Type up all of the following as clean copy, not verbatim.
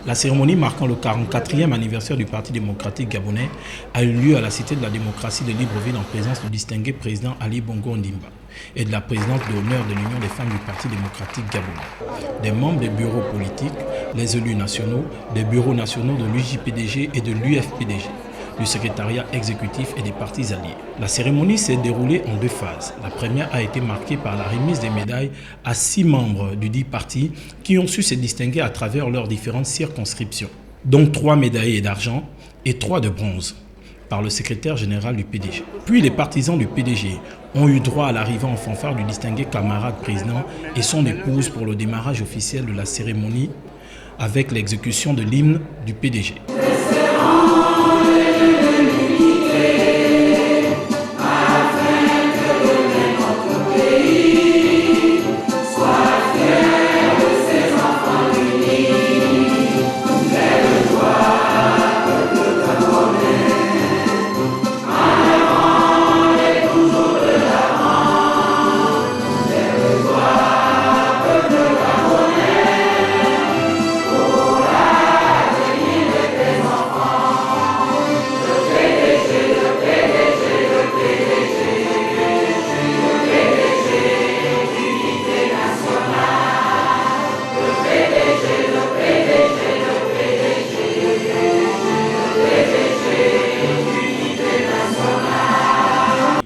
La cérémonie marquant le 44e anniversaire du Parti démocratique gabonais a eu lieu à la Cité de la démocratie de Libreville en présence du distingué président Ali Bongo Ondimba et de la présidente d'honneur de l'Union des femmes du Parti démocratique gabonais, des membres des bureaux politiques, les élus nationaux, des bureaux nationaux de l'UJPDG et de l'UFPDG, du secrétariat exécutif et des partis alliés. La cérémonie s'est déroulée en 2 phases. La première a été marquée par la remise des médailles à 6 membres du dit parti qui ont su se distinguer à travers leurs différentes circonscriptions, dont 3 médaillés d'argent et 3 de bronze par le secrétaire général du PDG. Puis les partisans du PDG ont eu droit à l'arrivée en fanfare du distingué camarade président et son épouse pour le démarrage officiel de la cérémonie avec l'exécution de l'hymne du PDG.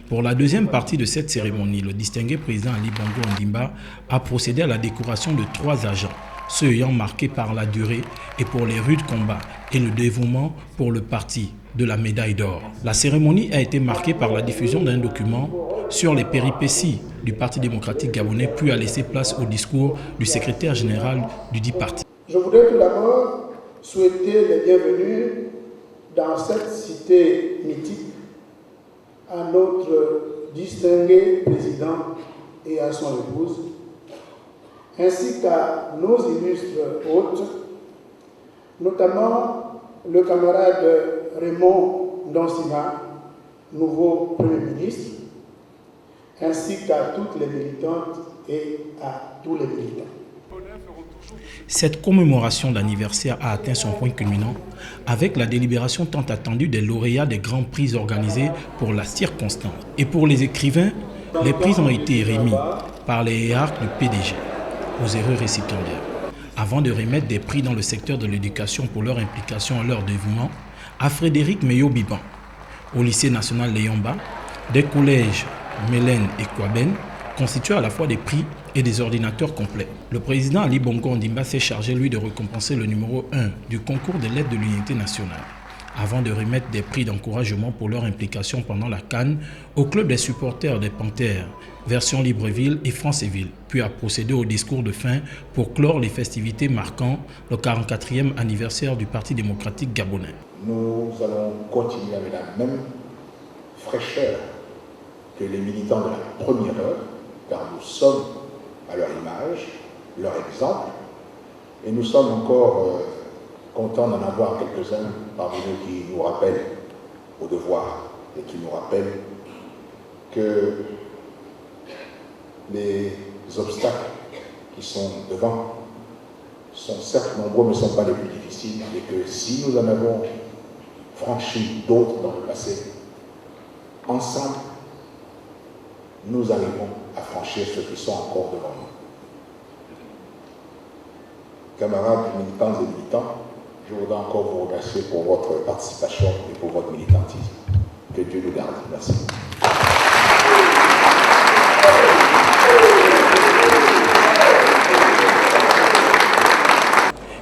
Pour la deuxième partie de cette cérémonie, le distingué président Ali Bongo Ondimba a procédé à la décoration de 3 agents, ceux ayant marqué par la durée et pour les rudes combats et le dévouement pour le parti de la médaille d'or. La cérémonie a été marquée par la diffusion d'un document sur les péripéties du Parti démocratique gabonais, puis a laissé place au discours du secrétaire général du dit parti. Je voudrais tout d'abord souhaiter les bienvenus dans cette cité mythique à notre distingué président et à son épouse, ainsi qu'à nos illustres hôtes, notamment le camarade Raymond Ndonsima, nouveau Premier ministre, ainsi qu'à toutes les militantes et à tous les militants. Cette commémoration d'anniversaire a atteint son point culminant avec la délibération tant attendue des lauréats des grands prix organisés pour la circonstance. Et pour les écrivains, les prix ont été remis par les hiérarques du PDG aux heureux récipiendaires, avant de remettre des prix dans le secteur de l'éducation pour leur implication et leur dévouement à Frédéric Meyo-Biban, au lycée national Léomba, des collèges Mélène et Kouaben, constituant à la fois des prix et des ordinateurs complets. Le président Ali Bongo Ondimba s'est chargé, lui, de récompenser le numéro 1 du concours de l'aide de l'unité nationale, avant de remettre des prix d'encouragement pour leur implication pendant la CAN au club des supporters des Panthères, version Libreville et Franceville, puis a procédé au discours de fin pour clore les festivités marquant le 44e anniversaire du Parti démocratique gabonais. Nous allons continuer avec la même fraîcheur que les militants de la première heure, car nous sommes à leur image, leur exemple, et nous sommes encore contents d'en avoir quelques-uns parmi nous qui nous rappellent au devoir et qui nous rappellent que les obstacles qui sont devant sont certes nombreux, mais ne sont pas les plus difficiles, et que si nous en avons franchi d'autres dans le passé, ensemble, nous arrivons à franchir ceux qui sont encore devant nous. Camarades militants et militants, je voudrais encore vous remercier pour votre participation et pour votre militantisme. Que Dieu nous garde. Merci.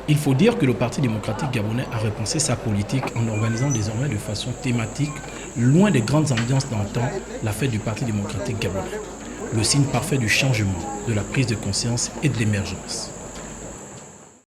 Il faut dire que le Parti démocratique gabonais a repensé sa politique en organisant désormais de façon thématique, loin des grandes ambiances d'antan, la fête du Parti démocratique gabonais. Le signe parfait du changement, de la prise de conscience et de l'émergence.